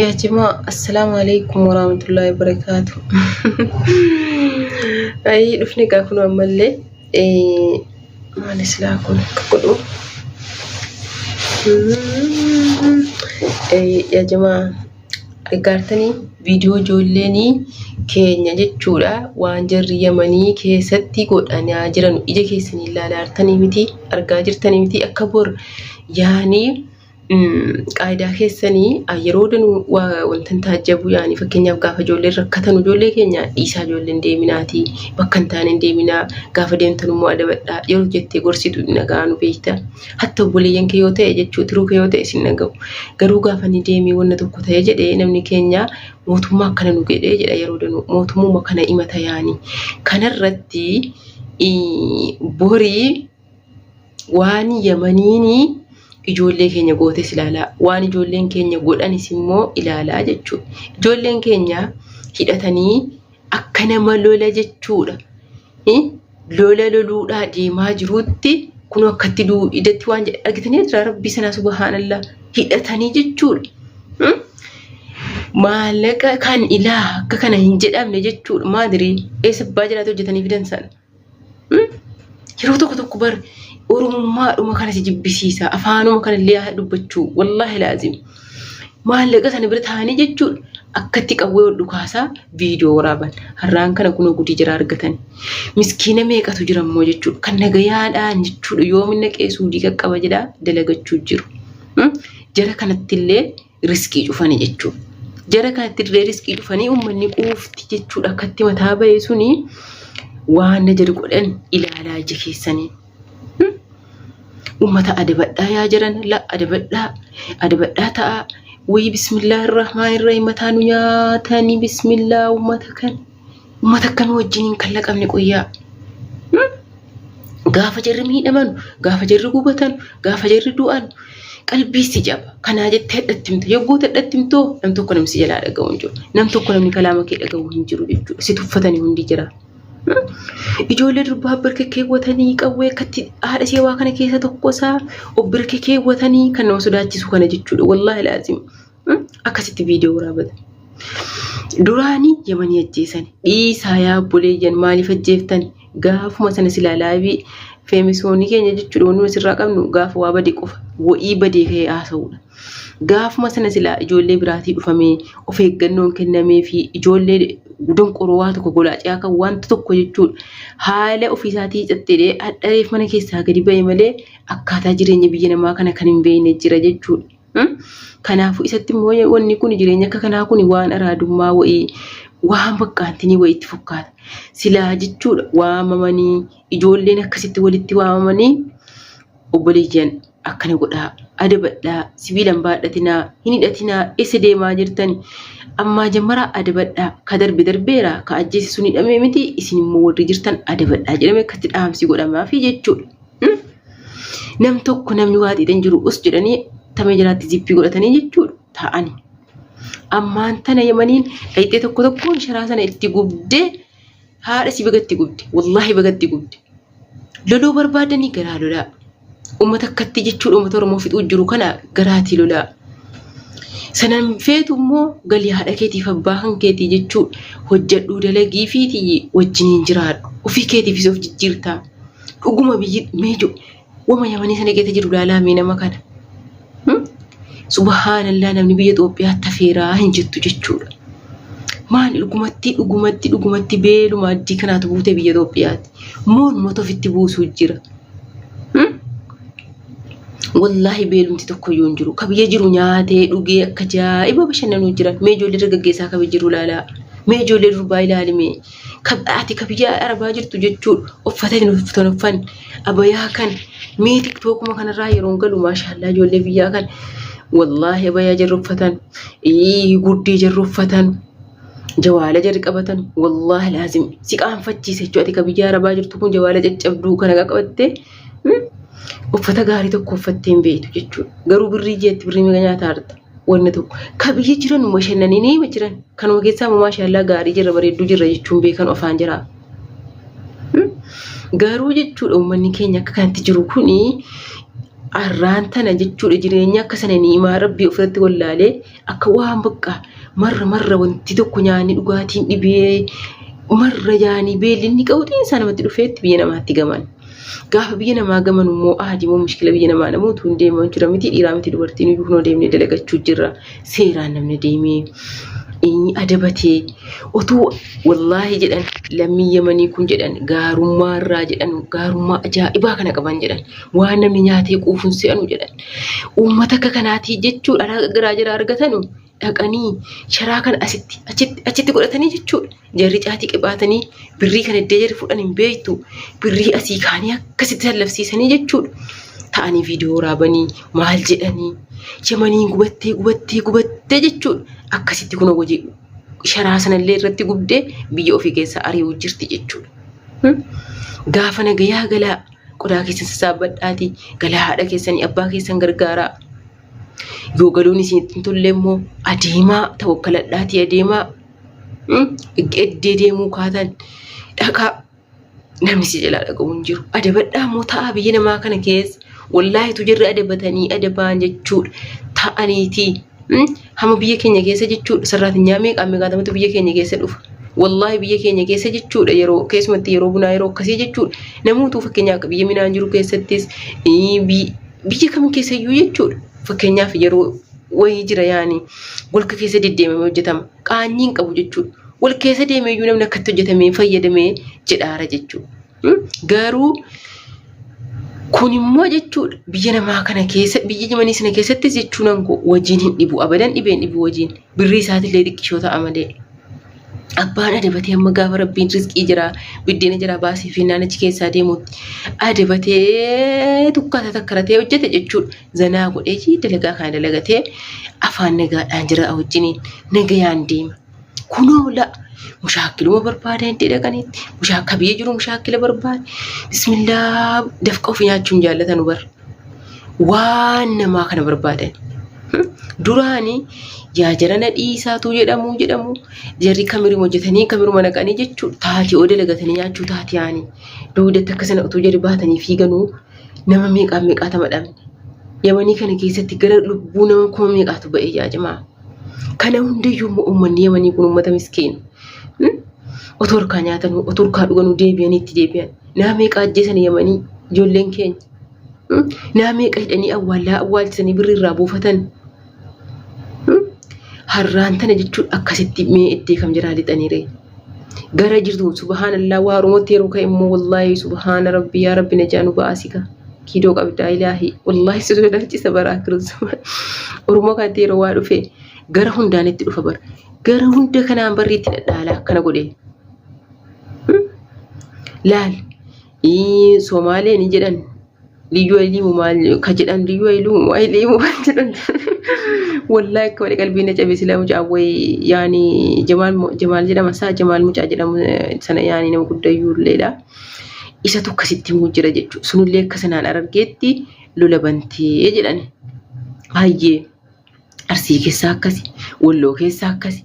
يا جماعة السلام عليكم ورحمة الله وبركاته. أي رفني كأكون عملي ما نسلا أكون كقولوا يا جماعة رجعتني فيديو جولني كينيا جتشورا وانجر يمني كيستي قد أنا أجرن إجا كيسني لا لارتني متي أرجع تاني متي أكبر يعني قاعدة كيسني أيرودن وانتن تاجبو يعني فكينيا قافة جولي ركتن جولي كينيا إيسا جولين ديميناتي بكنتان ديمينا قافة ديمتن مؤدبت يرجتي قرسيتو نغانو بيتا حتى بوليين كيوتا يجتشو ترو كيوتا سنغو garuu gaafa ni deemi wanna tokko ta'e jedhee namni keenya mootummaa kana nu gedhee jedha yeroo danu mootummaa kana imata yaani kanarratti borii waan yamaniini ijoollee keenya goote silaalaa waan ijoolleen keenya godhanis immoo ilaalaa jechuudha ijoolleen keenya hidhatanii akka nama lola jechuudha lola loluudhaa deemaa jiruutti kun akkatti idatti waan argitanii jira rabbi sana subhanallah hidhatanii jechuudha maallaqa kan ilaa akka kana hin jedhamne jechuudha maadiri eessa baajiraatu hojjetanii fidan sana yeroo tokko bar oromummaa dhuma kana si jibbisiisa afaanuma kana illee dubbachuu wallahi laazim maallaqa sana bira taa'anii jechuudha akkatti qawwee ol dhukaasaa viidiyoo waraaban harraan kana kunoo gudii jira argatan miskiina meeqatu jirammoo jechuudha kan nagayaadhaan jechuudha yoominna qeesuudii qaqqaba jedhaa dalagachuu jiru jara kanattillee riskii cufanii jechuudha jara kanattillee riskii cufanii uummanni quufti jechuudha akkatti mataa ba'ee suni waan najari godhan ilaalaa ija keessanii ummata adabadhaa yaa jiran la adabadhaa ta'a وي بسم الله الرحمن الرحيم متانو نياتاني بسم الله ومتا كان وجينين كلك أمني قويا غافة جرمي نمان غافة جرقوبتان غافة جردوان قلبي استجاب كان هاجة تهدتمتو يبقو تهدتمتو نم توقع نمسي جلال أقوانجو نم توقع نمني كلامك أقوانجو ستفتني هندي جرا ijoollee durbaa barka keewwatanii qawwee katti haadha ishee waa kana keessa tokkosaa obbarka keewwatanii kan nama sodaachisu kana jechuudha wallahi laazim akkasitti viidiyoo waraabatan duraanii yamanii ajjeesan dhiisaa yaa boleeyyan maaliif ajjeeftan gaafuma sana silaalaabii feemisoonii keenya jechuudha wanuma sirraa qabnu gaafa waa badee qofa wa'ii badee ka'ee haasa'uudha gaafuma sana silaa ijoollee biraatii dhufamee of eeggannoon kennamee fi ijoollee donqoroo waa tokko golaacaa kan wanta tokko jechuudha haala ofiisaatii cattee hadhareef mana keessaa gadi ba'e malee akkaataa jireenya biyya namaa kana kan hin beekne jira jechuudha kanaafuu isatti immoo wanni kun jireenya akka kanaa kun waan araadummaa wa'ii waan bakkaantinii wa'ii itti fakkaata silaa jechuudha waamamanii ijoolleen akkasitti walitti waamamanii obboleeyyan akkana godhaa adabadhaa sibiilan baadhatinaa hin hidhatinaa eessa deemaa jirtan amma jamara adabadhaa ka darbeera ka ajjeesi sun hidhamee miti isin immoo warri jirtan adabadhaa jedhamee akkatti dhaamsi godhamaa fi jechuudha nam tokko namni waa xiixan jiru us jedhanii tamee jiraatti zippii godhatanii jechuudha taa'anii ammaan tana yamaniin dhayxee tokkoon sharaa sana itti gubdee haadha si bagatti gubde wallahi bagatti gubde loluu barbaadanii garaa lolaa ummata akkatti jechuudha ummata Oromoo fixuu jiru kana garaatii lolaa sanan feetu immoo galii haadha keetiif abbaa kan keetii jechuudha hojjedhuu dalagii fiitii wajjiniin jiraadhu ofii keetiifis of jijjiirtaa dhuguma biyyi meejo wama yamanii sana keessa jiru laalaa nama kana subhanallah namni biyya Itoophiyaa tafeeraa hin jettu jechuudha maan dhugumatti beeluma addii kanaatu buute biyya Itoophiyaatti moonumata ofitti buusuu jira wallahi beelumti tokko yoon jiru ka biyya jiru nyaatee dhugee akka ajaa'iba bashannanuu jiran mee ijoollee dargaggeessaa ka biyya jiru laalaa mee ijoollee durbaa ilaalime ka biyya arabaa jirtu jechuudha uffatanii abayaa kan mee tiktookuma kanarraa yeroon galu maashaallah ijoollee biyyaa kan wallahi abayaa jarri uffatan guddii jarri uffatan jawaala jarri qabatan wallahi laazim si qaanfachiisa jechuudha ati ka biyya arabaa jirtu kun jawaala caccabduu kana qabattee uffata gaarii tokko uffattee hin beektu jechuudha garuu birrii jeetti birrii miga nyaataa arta wanni tokko ka biyya jiran bashannanii ni jiran kanuma keessaa maashaallah gaarii jirra bareedduu jirra jechuun beekan afaan jira garuu jechuudha uummanni keenya akka kanatti jiru kuni arraantana jechuudha jireenya akka sana ni'imaa rabbii ofirratti wallaalee akka waan bakka marra wanti tokko nyaanni dhugaatiin dhibee marra yaanii beellinni qawuxiin isaa namatti dhufeetti biyya namaatti gaman. Gaafa biyya namaa gaman immoo aadimoo mushkila biyya namaa namoota hin deeman jira miti dhiiraa miti dubartiin iyyuu kunoo deemnee dalagachuu jirra. Seeraan namni deemee adabatee otuu wallaahi jedhan lammii Yamanii kun jedhan gaarummaa irraa jedhan gaarummaa ajaa'ibaa kana qaban jedhan waan namni nyaatee quufuun se'anu jedhan uummata akka kanaatii jechuudha garaa jira argatanu dhaqanii sharaa kana achitti godhatanii jechuudha jarri caatii qibaatanii birrii kana iddee jarri fudhan hin beektu birrii asii kaanii akkasitti sallafsiisanii jechuudha ta'anii viidiyoo raabanii maal jedhanii Yamanii gubattee jechuudha akkasitti kun hojii sharaa sanallee irratti gubdee biyya ofii keessa ari'uu jirti jechuudha. Gaafa nagayaa galaa qodaa keessan sassaabadhaatii galaa haadha keessanii abbaa keessan gargaaraa. Yoo galuun isin tollee immoo adeemaa tawakkaladhaatii adeemaa eddee deemuu kaatan dhaqaa namni si jalaa dhaqabu hin jiru. Adabadhaa immoo ta'a biyya namaa kana keessa wallaahi tu jirri adabatanii adabaan jechuudha ta'aniitii. Hama biyya keenya keessa jechuudha sarraatinyaa meeqaatamatu biyya keenya keessa dhufa. Wallaahi biyya keenya keessa jechuudha yeroo keessumatti yeroo bunaa yeroo akkasii jechuudha namoota fakkeenyaaf biyya midhaan jiru keessattis biyya kam keessa iyyuu jechuudha fakkeenyaaf yeroo wayii jira yaani walka keessa deddeemamee hojjetama qaanyiin qabu jechuudha wal keessa deemee iyyuu namni akkatti hojjetamee fayyadamee jedhaara jechuudha garuu kun immoo jechuudha biyya namaa kana keessa biyya Yamanii sana keessattis jechuun anko wajjin hin dhibu abadan dhibeen dhibu wajjin birrii isaatillee xiqqishoo ta'a malee abbaan adabatee amma gaafa rabbiin rizqii jira biddeena jira baasii fi naannichi keessaa deemuutti adabatee tukkaata takkaratee hojjete jechuudha zanaa godhee dalagaa kana dalagatee afaan nagaadhaan jira wajjiniin nagayaan deema kunoo la mushaakiluma barbaada hin dhaqanitti mushaakka biyya jiru mushaakila barbaada bismillah dafqa ofii nyaachuun jaallatan bar waan namaa kana barbaadan duraanii yaa jarana dhiisaatu jedhamu jarri kamiruma hojjetanii kamiruma naqanii jechuudha taati oo dalagatanii nyaachuu taati yaani duudatti akkasana utuu jarri baatanii fiiganuu nama meeqaatama dhabne Yamanii kana keessatti gara lubbuu nama kuma meeqaatu ba'ee jaajamaa kana hundayyuu uummanni Yamanii kun uummata miskiina. Otoo harkaa nyaatan otoo harkaa dhuganuu deebi'anitti deebi'an naa meeqa ajjeesan Yamanii ijoolleen keenya naa meeqa hidhanii awwaalchisanii birrii irraa buufatan harraan tana jechuudha akkasitti mee iddee kam jiraa lixaniire gara jirtu subhaanallah waa Oromootti yeroo ka'e immoo wallaahi subhaana rabbi yaa rabbi na jaanu ba'aasika kiidoo qabdaa ilaahi wallaahi si sodaachisa baraa kiristuma Oromoo kanatti yeroo waa dhufe gara hundaanitti dhufa bara gara hunda kanaan barriitti dhadhaala kana godhe laal Somaaleen jedhan liyyuu ayiliimu maal ka jedhan liyyuu ayiliimu maal jedhan wallahi akka wali qalbii na cabe sila mucaa wayi yaani Jamaal jedhama saa Jamaal mucaa jedhamu sana yaani nama guddayyuu illeedha isa tokkasitti immoo jira jechuudha sunillee akka sanaan argeetti lola bantee jedhan hayyee Arsii keessaa akkasi Walloo keessaa akkasi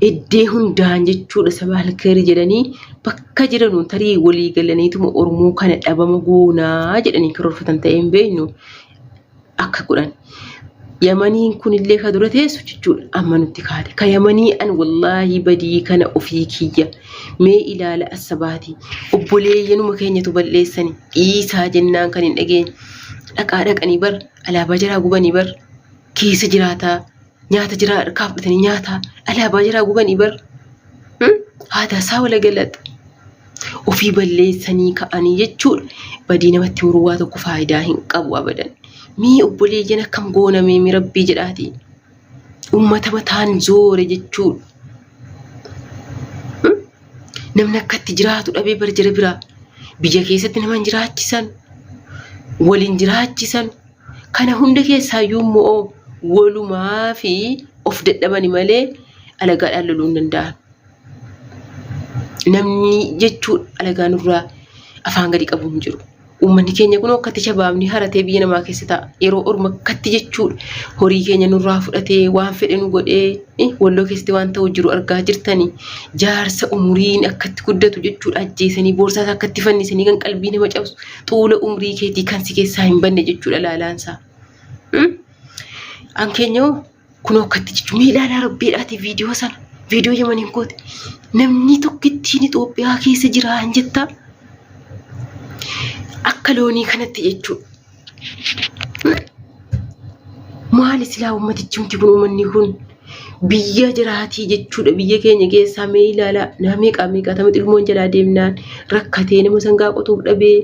iddee hundaan jechuudha sabaa halkeerii jedhanii bakka jiran tarii walii galaniituma Oromoo kana dhabama goonaa jedhanii karoorfatan ta'een beeknu akka godhan Yamaniin kunillee ka dura teessu jechuudha amma nutti kaade ka Yamanii an wallaahi badii kana ofii kiyya mee ilaala assabaati obboleeyyanuma keenyatu balleessani dhiisaa jennaan kan hin dhageenye dhaqanii bar alaabaa jiraa gubanii bar keessa jiraataa nyaata jiraa harkaa fudhatanii nyaata alaabaa jiraa gubanii bar haadha isaa wala galata ofii balleessanii ka'anii jechuudha badii namatti muruu waa tokko faayidaa hin qabu abadan mii obboleeyyan akkam goonamee mi rabbii jedhaati ummata mataan zoore jechuudha namni akkatti jiraatu dhabee bar jira biraa biyya keessatti nama jiraachisan waliin jiraachisan kana hunda keessaayyuu immoo walumaa fi of dadhabani malee alagaadhaan loluu hin danda'an. Namni jechuudha alagaan irraa afaan gadi qabu hin jiru. Uummanni keenya kun akkatti shabaabni haratee biyya namaa keessa ta'a. Yeroo orma akkatti jechuudha. Horii keenya nurraa fudhatee waan fedhe nu godhee walloo keessatti waan ta'u jiru argaa jirtanii. Jaarsa umuriin akkatti guddatu jechuudha. Ajjeesanii boorsaa akkatti fannisanii kan qalbii nama cabsu. Xuula umurii keetii kan si keessaa hin banne jechuudha laalaansaa. An keenya kun akkatti jechuudha. Mee ilaalaa rabbeedhaati viidiyoo sana. Viidiyoo Yamaniin goote. Namni tokkittiin Itoophiyaa keessa jira hin jettaa. Akka loonii kanatti jechuudha. Maali silaa ummatichi humti kun uummanni kun biyya jiraatii jechuudha. Biyya keenya keessaa mee ilaalaa nama meeqaa tamati ilmoon jalaa deemnaan rakkatee nama sangaa qotuuf dhabee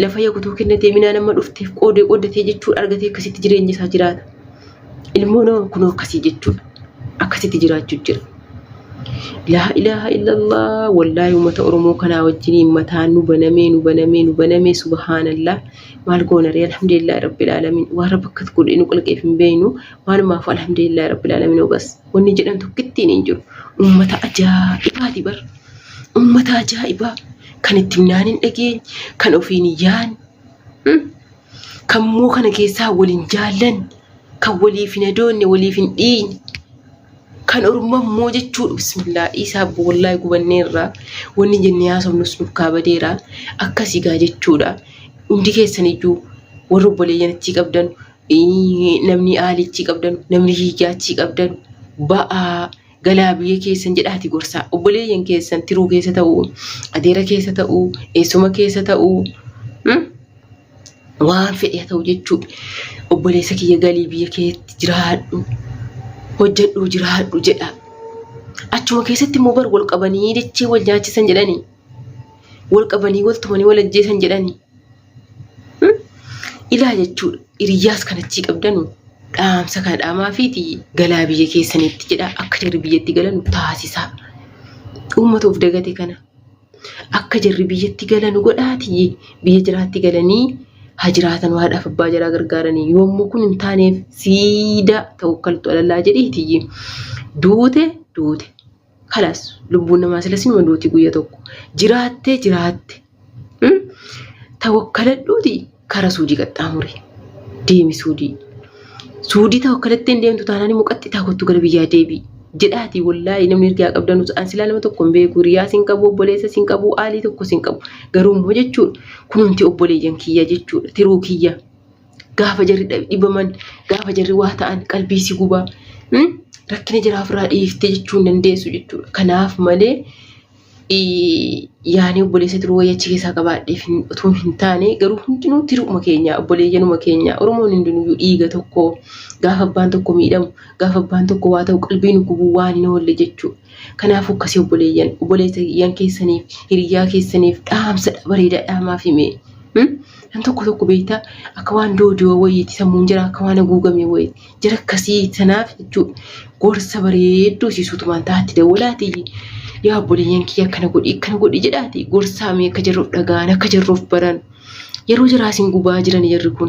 lafa yakutuu kennatee minaa nama dhufteef qoodatee jechuudha argatee akkasitti jireenya isaa jiraata. Ilmoon kun akkasii jechuudha. Akkasitti jiraachuu jira. La ilaha illallah wallahi ummata Oromoo kanaa wajjiniin mataan nu banamee subhanallah maal goona ree alhamdulillah rabbil alamin waan rabbakkat godhe nu qalqeef hin beeynu maalumaaf alhamdulillah rabbil alamin bas wanni jedhan tokkittiin hin jiru ummata ajaa'ibaati bar ummata ajaa'ibaa kan itti naan hin dhageenye kan ofiin yaan kan moo kana keessaa waliin jaallan kan waliif hin adoonne waliif hin dhiine kan Oromoo moo jechuudha bismillah isaa wallahi gubanneerra wanni jennee haasofnus nuuf kaabadeera akkasii gaa jechuudha hundi keessaniyyuu warra obboleeyyanitti qabdan namni aalichi qabdan namni hiyyaachi qabdan ba'aa galaa biyya keessan jedhaati gorsaa obboleeyyan keessan tiruu keessa ta'uu adeera keessa ta'uu eessuma keessa ta'uu waan fedhe ta'uu jechuudha obboleessa kiyya galii biyya keetti jiraadhu hojjedhu jiraadhu jedha. Achuma keessatti immoo bar wal qabanii dachee wal nyaachisan jedhanii. Wal qabanii wal tumanii wal ajjeesan jedhanii. Ilaa jechuudha. Hiriyyaas kanatti qabdanu dhaamsa kana dhaamaa fiiti galaa biyya keessanitti jedha akka jarri biyyatti galanu taasisaa. Uummata of dagate kana akka jarri biyyatti galanu godhaati biyya jiraatti galanii hajiraatan waadhaaf abbaa jaraa gargaaranii yommuu kun hin taaneef siida tawakkaltu alallaa jedhiiti duute kalaas lubbuun namaa silas numa duuti guyya tokko jiraatte tawakkaladhuuti kara suudii qaxxaamure deemi suudii tawakkalattee hin deemtu taanaan muqatti taakottu gara biyyaa deebii jedhaati wallahi namni ergaa qabdanu an silaa nama tokko hin beeku riyaa sin qabu obboleessa sin qabu aalii tokko sin qabu garuu immoo jechuudha kunumti obboleeyyan kiyya jechuudha tiruu kiyya gaafa jarri dhibaman gaafa jarri waa ta'an qalbii si gubaa rakkina jiraaf irraa dhiiftee jechuun dandeessu jechuudha kanaaf malee yaani obboleessa tiruu wayyachi keessaa qabaadheef utuu hin taane garuu hundinuu tiruma keenya obboleeyyanuma keenya Oromoon hundinuu dhiiga tokko gaafa abbaan tokko miidhamu gaafa abbaan tokko waa ta'u qalbiin gubuu waan hin oolle jechuudha. Kanaaf akkasii obboleeyyan keessaniif hiriyyaa keessaniif dhaamsa bareedaa dhaamaaf hime. Nam tokko beektaa akka waan doodoo wayiiti sammuun jira akka waan haguugamee wayiiti jira akkasii sanaaf jechuudha. Gorsa bareedduu siisuutumaan taatti dawwalaati. Yaa obboleeyyan kiyya akkana godhi jedhaati gorsaa mee akka jarruuf dhagaan akka jarruuf baran yeroo jiraasin gubaa jiran jarri kun.